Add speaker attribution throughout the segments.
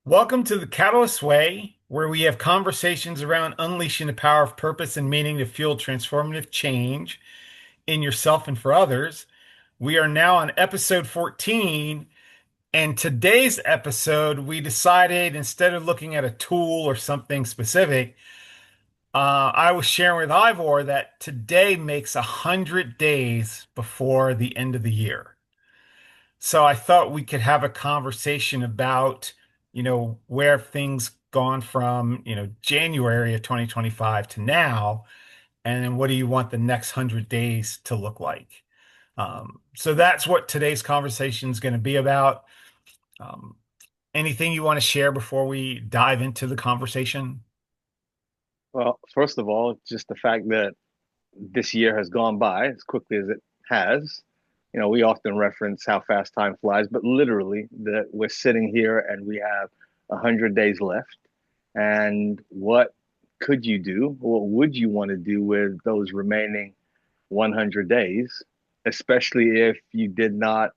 Speaker 1: Welcome to the Catalyst Way, where we have conversations around unleashing the power of purpose and meaning to fuel transformative change in yourself and for others. We are now on episode 14, and today's episode, we decided instead of looking at a tool or something specific, I was sharing with Ivor that today makes 100 days before the end of the year. So I thought we could have a conversation about, where things gone from, January of 2025 to now, and then what do you want the next 100 days to look like? So that's what today's conversation is going to be about. Um, Anything you want to share before we dive into the conversation?
Speaker 2: Well, first of all, just the fact that this year has gone by as quickly as it has. We often reference how fast time flies, but literally that we're sitting here and we have 100 days left. And what could you do? What would you want to do with those remaining 100 days, especially if you did not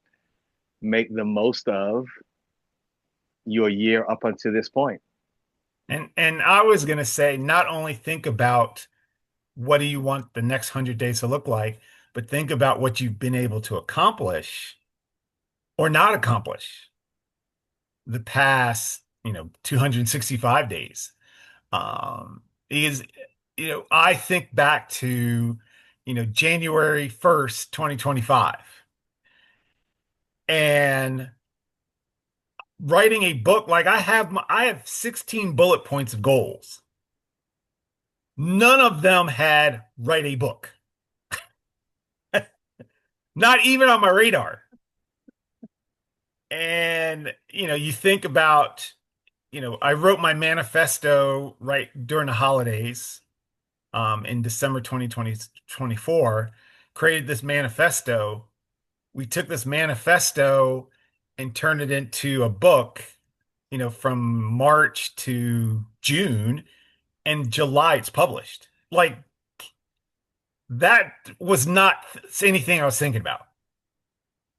Speaker 2: make the most of your year up until this point?
Speaker 1: And I was going to say, not only think about what do you want the next 100 days to look like, but think about what you've been able to accomplish or not accomplish the past, 265 days. Is, I think back to, January 1st, 2025, and writing a book. Like I have 16 bullet points of goals. None of them had write a book, not even on my radar. And, you think about, I wrote my manifesto right during the holidays, in December 2024, created this manifesto. We took this manifesto and turned it into a book, from March to June, and July it's published. Like that was not anything I was thinking about.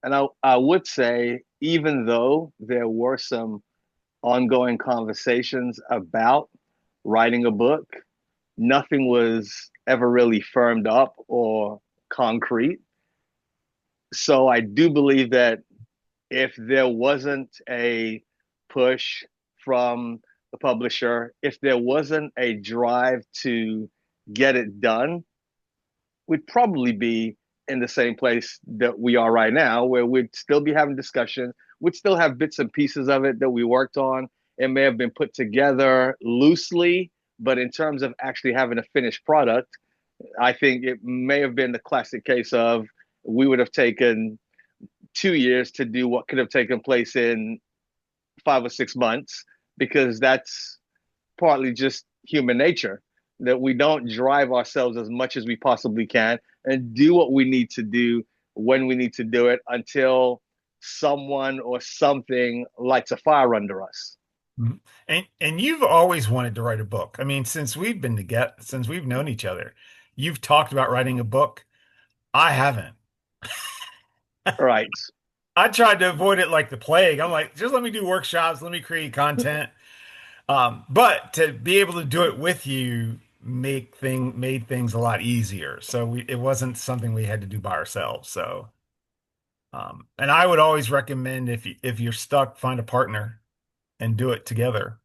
Speaker 2: And I would say, even though there were some ongoing conversations about writing a book, nothing was ever really firmed up or concrete. So I do believe that if there wasn't a push from the publisher, if there wasn't a drive to get it done, we'd probably be in the same place that we are right now, where we'd still be having discussion. We'd still have bits and pieces of it that we worked on. It may have been put together loosely, but in terms of actually having a finished product, I think it may have been the classic case of we would have taken 2 years to do what could have taken place in 5 or 6 months, because that's partly just human nature, that we don't drive ourselves as much as we possibly can and do what we need to do when we need to do it until someone or something lights a fire under us.
Speaker 1: Mhm. And you've always wanted to write a book. I mean, since we've known each other, you've talked about writing a book. I haven't.
Speaker 2: Right.
Speaker 1: I tried to avoid it like the plague. I'm like, just let me do workshops, let me create content. But to be able to do it with you made things a lot easier. So it wasn't something we had to do by ourselves. So, and I would always recommend if you're stuck, find a partner and do it together.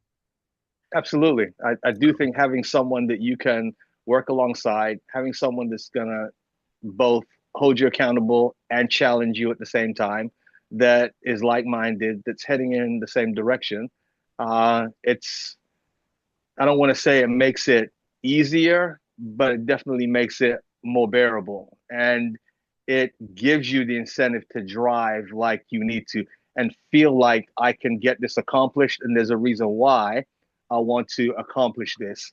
Speaker 2: Absolutely. I do think having someone that you can work alongside, having someone that's going to both hold you accountable and challenge you at the same time, that is like minded, that's heading in the same direction. It's, I don't want to say it makes it easier, but it definitely makes it more bearable. And it gives you the incentive to drive like you need to and feel like I can get this accomplished. And there's a reason why I want to accomplish this.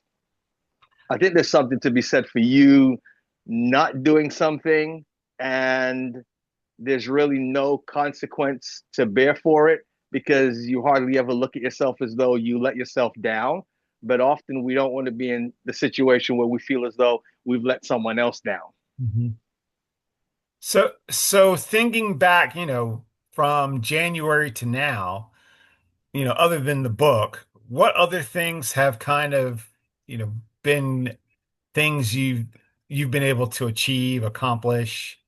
Speaker 2: I think there's something to be said for you not doing something and there's really no consequence to bear for it, because you hardly ever look at yourself as though you let yourself down. But often we don't want to be in the situation where we feel as though we've let someone else down.
Speaker 1: Mhm. So thinking back, from January to now, other than the book, what other things have kind of, you know, been things you've been able to achieve, accomplish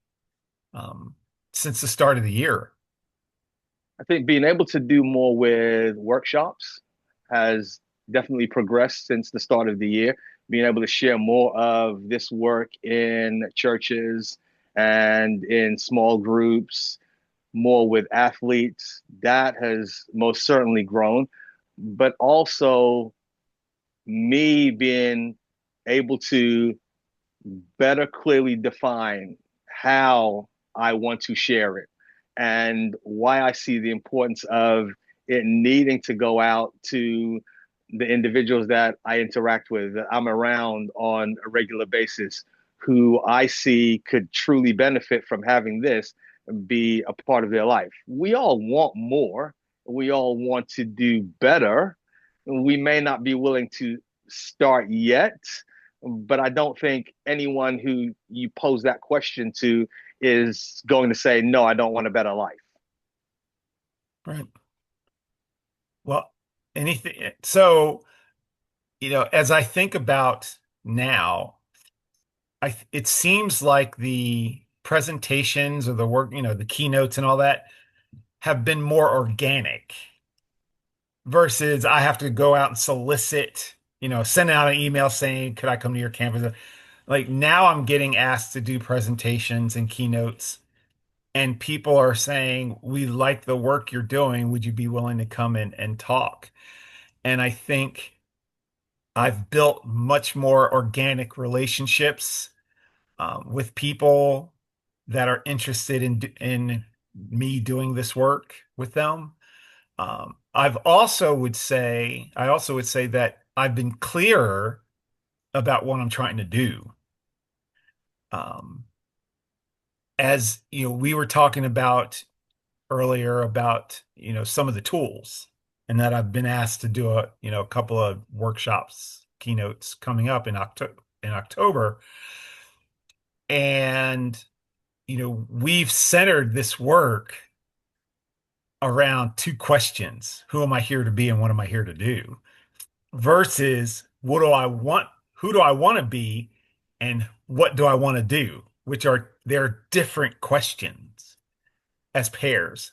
Speaker 1: um, since the start of the year?
Speaker 2: I think being able to do more with workshops has definitely progressed since the start of the year. Being able to share more of this work in churches and in small groups, more with athletes, that has most certainly grown. But also me being able to better clearly define how I want to share it and why I see the importance of it needing to go out to the individuals that I interact with, that I'm around on a regular basis, who I see could truly benefit from having this be a part of their life. We all want more. We all want to do better. We may not be willing to start yet, but I don't think anyone who you pose that question to is going to say, no, I don't want a better life.
Speaker 1: Right. Well, anything. So, as I think about now, it seems like the presentations or the work, the keynotes and all that have been more organic versus I have to go out and solicit, send out an email saying, could I come to your campus? Like now I'm getting asked to do presentations and keynotes, and people are saying, we like the work you're doing. Would you be willing to come in and talk? And I think I've built much more organic relationships with people that are interested in me doing this work with them. I also would say that I've been clearer about what I'm trying to do. Um, as we were talking about earlier about, some of the tools, and that I've been asked to do a couple of workshops, keynotes coming up in October. And, we've centered this work around two questions. Who am I here to be and what am I here to do? Versus what do I want? Who do I want to be and what do I want to do? Which are they're different questions as pairs.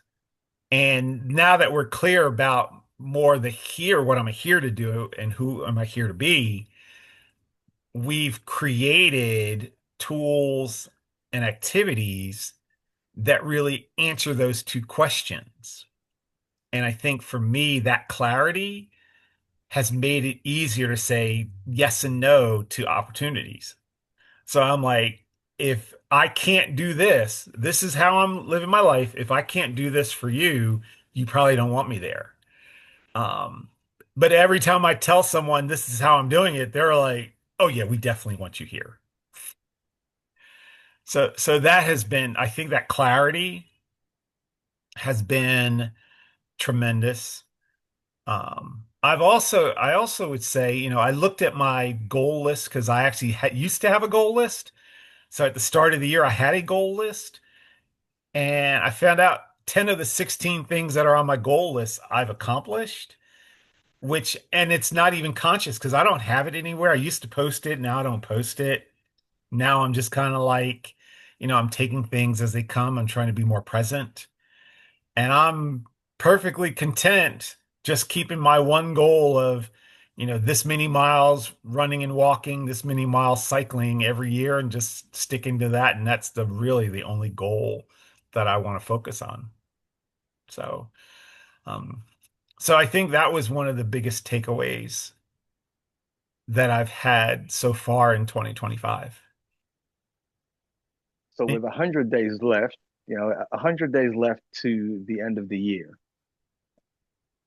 Speaker 1: And now that we're clear about more the here, what am I here to do and who am I here to be, we've created tools and activities that really answer those two questions. And I think for me, that clarity has made it easier to say yes and no to opportunities. So I'm like, if I can't do this, this is how I'm living my life. If I can't do this for you, you probably don't want me there. Um, but every time I tell someone this is how I'm doing it, they're like, oh yeah, we definitely want you here. So that has been, I think that clarity has been tremendous. I also would say, I looked at my goal list because I actually used to have a goal list. So at the start of the year, I had a goal list, and I found out 10 of the 16 things that are on my goal list I've accomplished, and it's not even conscious because I don't have it anywhere. I used to post it. Now I don't post it. Now I'm just kind of like, I'm taking things as they come. I'm trying to be more present. And I'm perfectly content just keeping my one goal of, this many miles running and walking, this many miles cycling every year, and just sticking to that. And that's really the only goal that I want to focus on. So, um, so I think that was one of the biggest takeaways that I've had so far in 2025.
Speaker 2: So with 100 days left, 100 days left to the end of the year,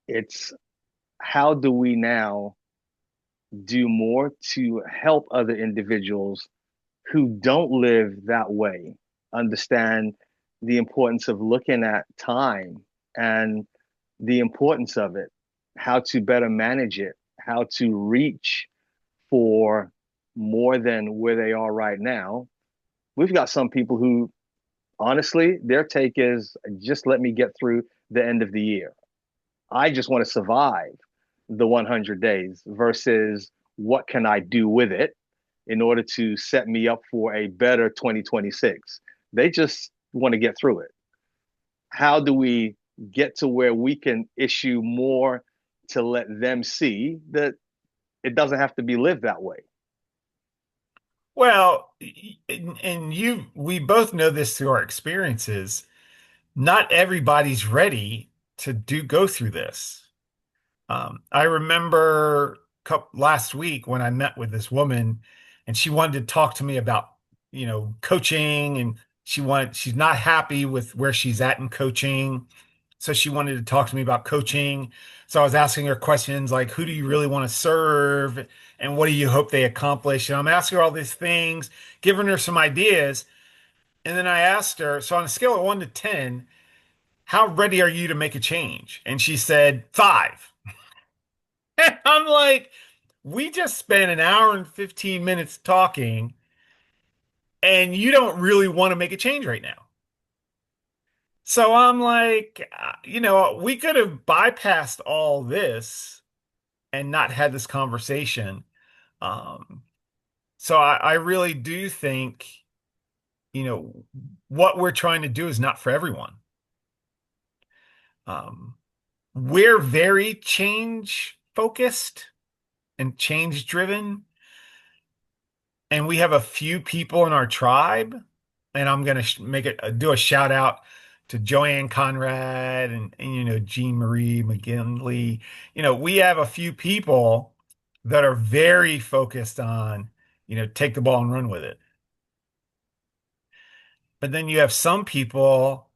Speaker 2: it's how do we now do more to help other individuals who don't live that way understand the importance of looking at time and the importance of it, how to better manage it, how to reach for more than where they are right now. We've got some people who, honestly, their take is just let me get through the end of the year. I just want to survive the 100 days versus what can I do with it in order to set me up for a better 2026. They just want to get through it. How do we get to where we can issue more to let them see that it doesn't have to be lived that way?
Speaker 1: Well, and we both know this through our experiences. Not everybody's ready to go through this. I remember last week when I met with this woman and she wanted to talk to me about, coaching, and she's not happy with where she's at in coaching. So she wanted to talk to me about coaching. So I was asking her questions like, who do you really want to serve? And what do you hope they accomplish? And I'm asking her all these things, giving her some ideas. And then I asked her, so on a scale of 1 to 10, how ready are you to make a change? And she said, 5. I'm like, we just spent an hour and 15 minutes talking, and you don't really want to make a change right now. So I'm like, we could have bypassed all this and not had this conversation. Um, so I really do think, you know, what we're trying to do is not for everyone. Um, we're very change focused and change driven. And we have a few people in our tribe, and I'm gonna make it do a shout out to Joanne Conrad and Jean Marie McGinley. We have a few people that are very focused on, take the ball and run with it. But then you have some people,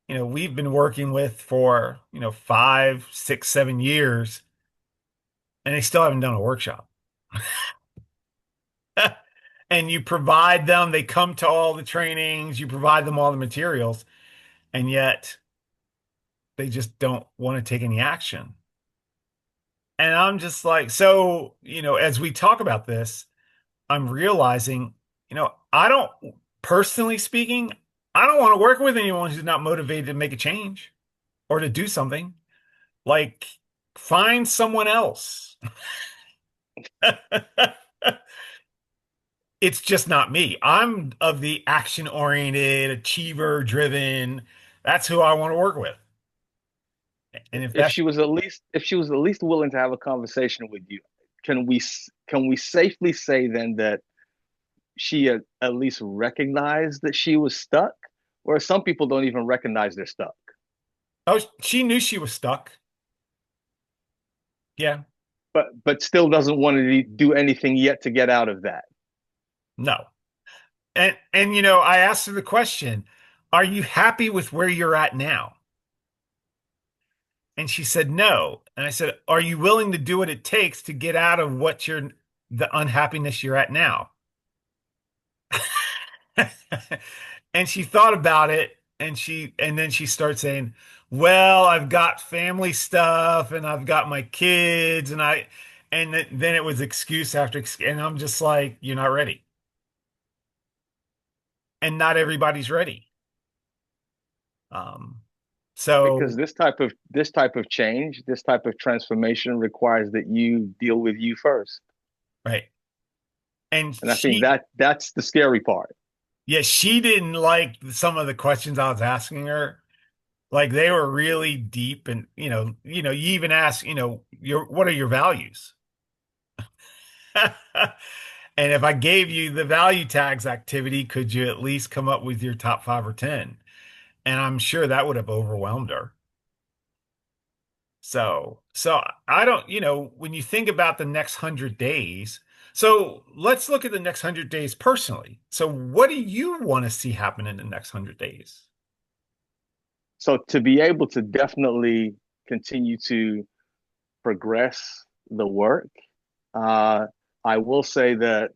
Speaker 1: we've been working with for, 5, 6, 7 years, and they still haven't done a workshop. And you provide them, they come to all the trainings, you provide them all the materials, and yet they just don't want to take any action. And I'm just like, so, as we talk about this, I'm realizing, I don't, personally speaking, I don't want to work with anyone who's not motivated to make a change or to do something. Like, find someone else. It's just not me. I'm of the action oriented, achiever driven. That's who I want to work with. And if
Speaker 2: If
Speaker 1: that's,
Speaker 2: she was at least if she was at least willing to have a conversation with you, can we safely say then that she at least recognized that she was stuck? Or some people don't even recognize they're stuck.
Speaker 1: oh, she knew she was stuck. Yeah,
Speaker 2: But still doesn't want to do anything yet to get out of that.
Speaker 1: no. And I asked her the question, are you happy with where you're at now? And she said no. And I said, are you willing to do what it takes to get out of the unhappiness you're at now? And she thought about it, and then she starts saying, well, I've got family stuff and I've got my kids and then it was excuse after excuse, and I'm just like, you're not ready. And not everybody's ready. Um,
Speaker 2: Because
Speaker 1: so
Speaker 2: this type of change, this type of transformation requires that you deal with you first.
Speaker 1: right. And
Speaker 2: And I think that's the scary part.
Speaker 1: yeah, she didn't like some of the questions I was asking her. Like they were really deep, and you even ask, what are your values? And if I gave you the value tags activity, could you at least come up with your top 5 or 10? And I'm sure that would have overwhelmed her. So I don't, when you think about the next 100 days, so let's look at the next 100 days personally. So what do you want to see happen in the next 100 days?
Speaker 2: So to be able to definitely continue to progress the work, uh, I will say that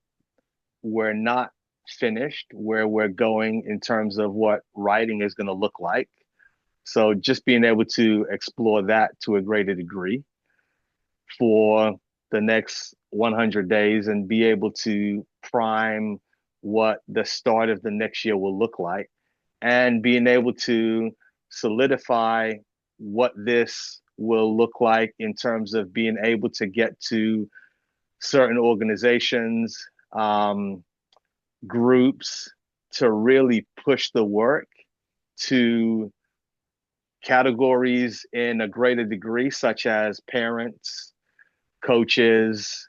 Speaker 2: we're not finished where we're going in terms of what writing is going to look like. So just being able to explore that to a greater degree for the next 100 days and be able to prime what the start of the next year will look like and being able to solidify what this will look like in terms of being able to get to certain organizations, groups, to really push the work to categories in a greater degree, such as parents, coaches,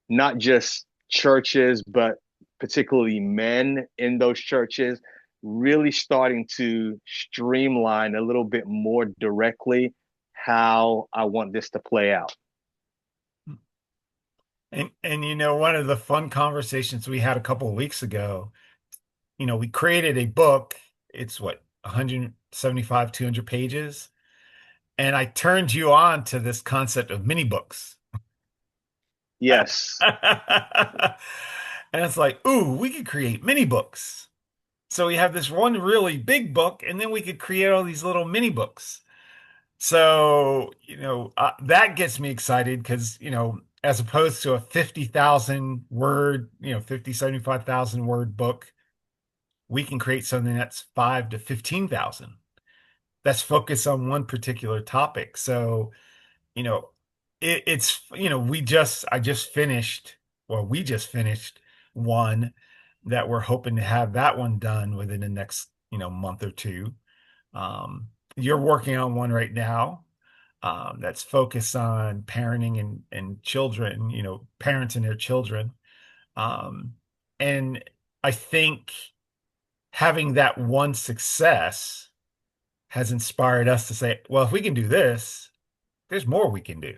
Speaker 2: not just churches, but particularly men in those churches, really starting to streamline a little bit more directly how I want this to play out.
Speaker 1: And one of the fun conversations we had a couple of weeks ago, we created a book. It's what, 175, 200 pages. And I turned you on to this concept of mini books.
Speaker 2: Yes.
Speaker 1: And it's like, ooh, we could create mini books. So we have this one really big book, and then we could create all these little mini books. So, that gets me excited because, as opposed to a 50,000 word, 50, 75,000 word book, we can create something that's 5 to 15,000 that's focused on one particular topic. So, you know, it's, I just finished, well, we just finished one that we're hoping to have that one done within the next, month or two. You're working on one right now, that's focused on parenting and children, parents and their children. Um, and I think having that one success has inspired us to say, well, if we can do this, there's more we can do,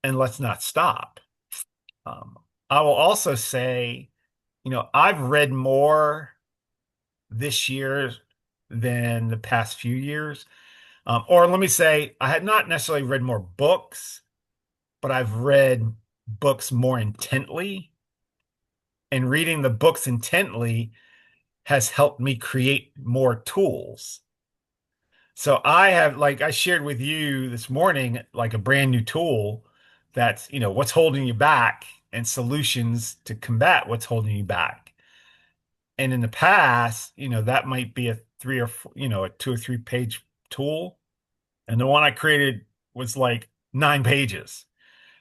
Speaker 1: and let's not stop. Um, I will also say, I've read more this year than the past few years. Or let me say, I had not necessarily read more books, but I've read books more intently. And reading the books intently has helped me create more tools. So I have, like I shared with you this morning, like a brand new tool that's, what's holding you back and solutions to combat what's holding you back. And in the past, that might be a three or four, a 2 or 3 page tool. And the one I created was like 9 pages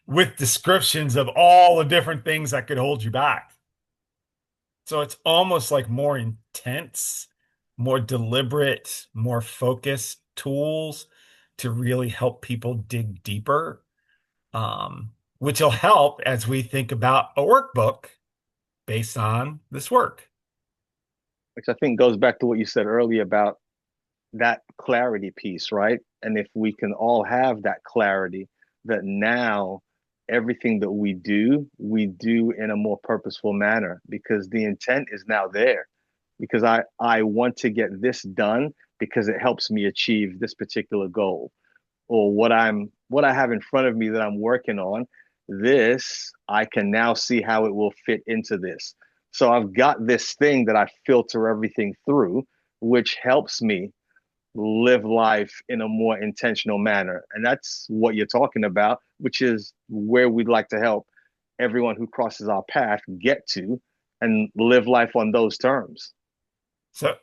Speaker 1: with descriptions of all the different things that could hold you back. So it's almost like more intense, more deliberate, more focused tools to really help people dig deeper, which will help as we think about a workbook based on this work.
Speaker 2: Which I think goes back to what you said earlier about that clarity piece, right? And if we can all have that clarity, that now everything that we do in a more purposeful manner because the intent is now there. Because I want to get this done because it helps me achieve this particular goal or what I have in front of me that I'm working on. This I can now see how it will fit into this. So I've got this thing that I filter everything through, which helps me live life in a more intentional manner. And that's what you're talking about, which is where we'd like to help everyone who crosses our path get to and live life on those terms.
Speaker 1: So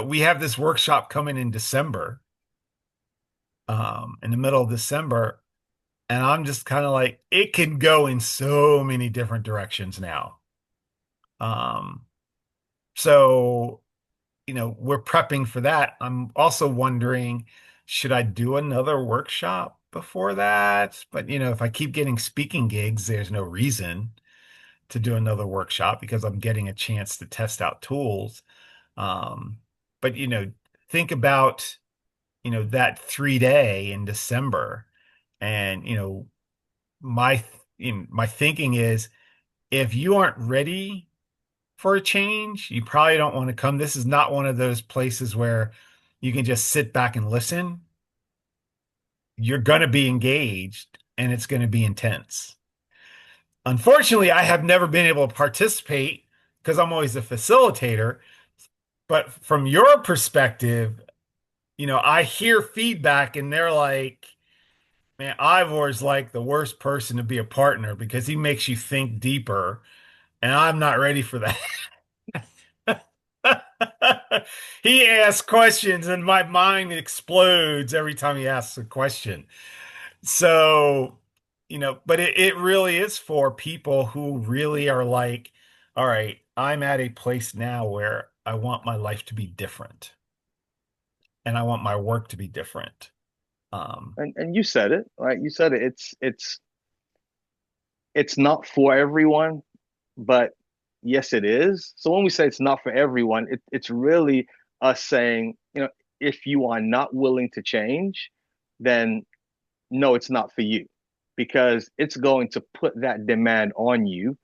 Speaker 1: we have this workshop coming in December, in the middle of December, and I'm just kind of like, it can go in so many different directions now. Um, so we're prepping for that. I'm also wondering, should I do another workshop before that? But if I keep getting speaking gigs, there's no reason to do another workshop because I'm getting a chance to test out tools. Um, but think about, that 3 day in December. And my thinking is if you aren't ready for a change, you probably don't want to come. This is not one of those places where you can just sit back and listen. You're going to be engaged and it's going to be intense. Unfortunately, I have never been able to participate because I'm always a facilitator. But from your perspective, I hear feedback and they're like, man, Ivor's like the worst person to be a partner because he makes you think deeper, and I'm not ready for that. He asks questions and my mind explodes every time he asks a question. So, but it really is for people who really are like, all right, I'm at a place now where I want my life to be different and I want my work to be different. Um,
Speaker 2: And you said it, right? You said it. It's not for everyone, but yes, it is. So when we say it's not for everyone, it's really us saying, if you are not willing to change, then no, it's not for you because it's going to put that demand on you,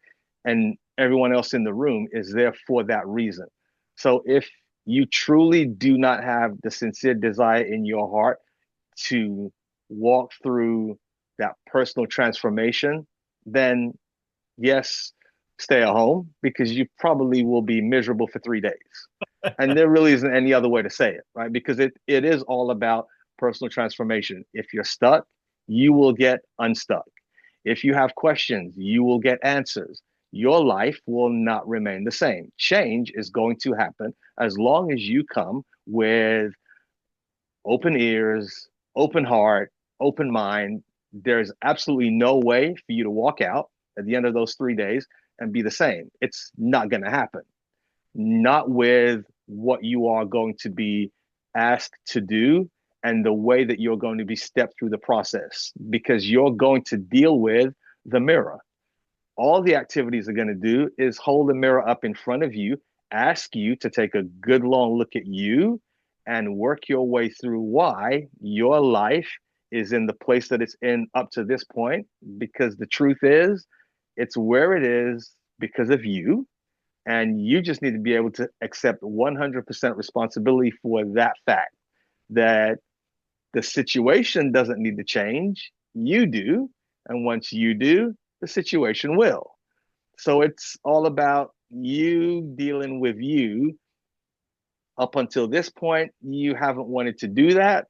Speaker 2: and everyone else in the room is there for that reason. So if you truly do not have the sincere desire in your heart to walk through that personal transformation, then yes, stay at home because you probably will be miserable for 3 days. And there really isn't any other way to say it, right? Because it is all about personal transformation. If you're stuck, you will get unstuck. If you have questions, you will get answers. Your life will not remain the same. Change is going to happen as long as you come with open ears, open heart, open mind. There's absolutely no way for you to walk out at the end of those 3 days and be the same. It's not going to happen. Not with what you are going to be asked to do and the way that you're going to be stepped through the process, because you're going to deal with the mirror. All the activities are going to do is hold the mirror up in front of you, ask you to take a good long look at you and work your way through why your life is in the place that it's in up to this point. Because the truth is, it's where it is because of you. And you just need to be able to accept 100% responsibility for that fact that the situation doesn't need to change. You do. And once you do, the situation will. So it's all about you dealing with you. Up until this point, you haven't wanted to do that.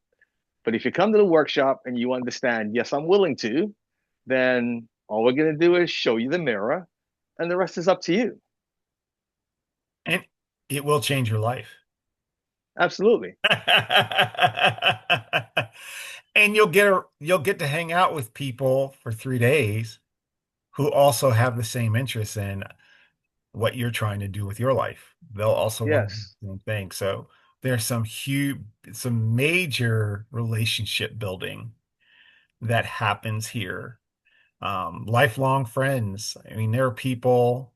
Speaker 2: But if you come to the workshop and you understand, yes, I'm willing to, then all we're going to do is show you the mirror and the rest is up to you.
Speaker 1: and it will change your life.
Speaker 2: Absolutely.
Speaker 1: And you'll get to hang out with people for 3 days who also have the same interests in what you're trying to do with your life. They'll also want to do
Speaker 2: Yes.
Speaker 1: the same thing. So there's some major relationship building that happens here. Lifelong friends. I mean, there are people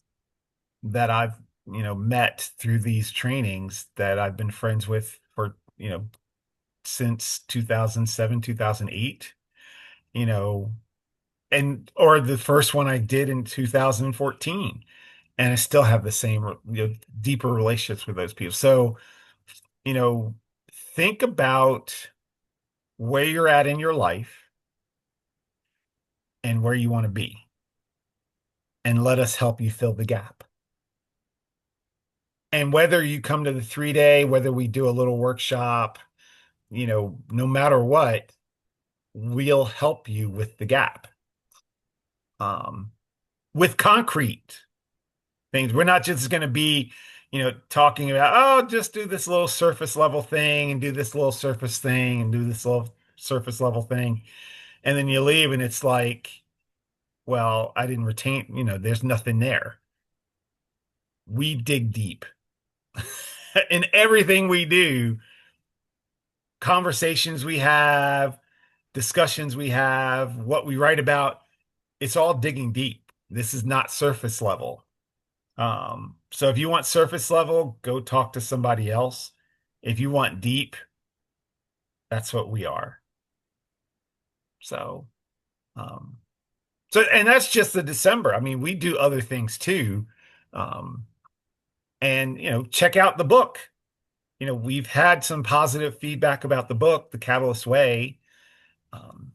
Speaker 1: that I've, met through these trainings that I've been friends with for, since 2007, 2008, you know, and or the first one I did in 2014. And I still have the same, deeper relationships with those people. So, you know, think about where you're at in your life and where you want to be, and let us help you fill the gap. And whether you come to the 3 day, whether we do a little workshop, no matter what, we'll help you with the gap. Um, with concrete things. We're not just going to be, talking about, oh, just do this little surface level thing and do this little surface thing and do this little surface level thing. And then you leave and it's like, well, I didn't retain, there's nothing there. We dig deep in everything we do, conversations we have, discussions we have, what we write about. It's all digging deep. This is not surface level. So if you want surface level, go talk to somebody else. If you want deep, that's what we are. So, um, and that's just the December. I mean, we do other things too. Um, and check out the book. We've had some positive feedback about the book, The Catalyst Way.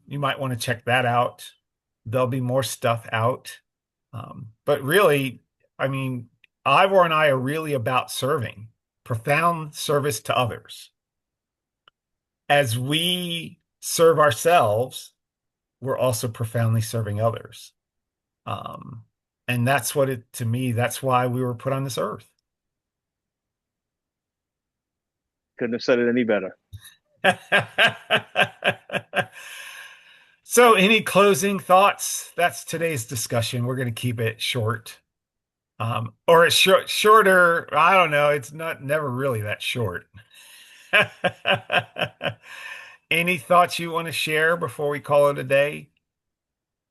Speaker 1: You might want to check that out. There'll be more stuff out. But really, I mean, Ivor and I are really about serving, profound service to others. As we serve ourselves, we're also profoundly serving others. Um, and that's what to me, that's why we were put on this earth.
Speaker 2: Couldn't have said it any better.
Speaker 1: So, any closing thoughts? That's today's discussion. We're going to keep it short. Or it's shorter. I don't know. It's not never really that short. Any thoughts you want to share before we call it a day?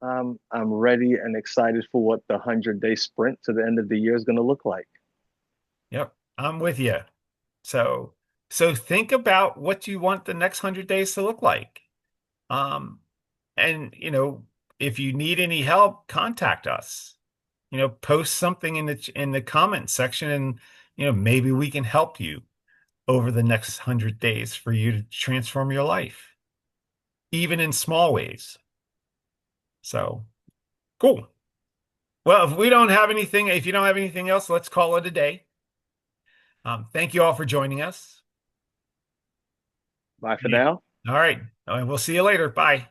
Speaker 2: I'm ready and excited for what the 100-day sprint to the end of the year is going to look like.
Speaker 1: Yep, I'm with you. So, so think about what you want the next 100 days to look like. Um, and if you need any help, contact us. Post something in the comment section, and maybe we can help you over the next 100 days for you to transform your life, even in small ways. So cool. Well, if you don't have anything else, let's call it a day. Thank you all for joining us.
Speaker 2: Bye for
Speaker 1: Yeah.
Speaker 2: now.
Speaker 1: All right. We'll see you later. Bye.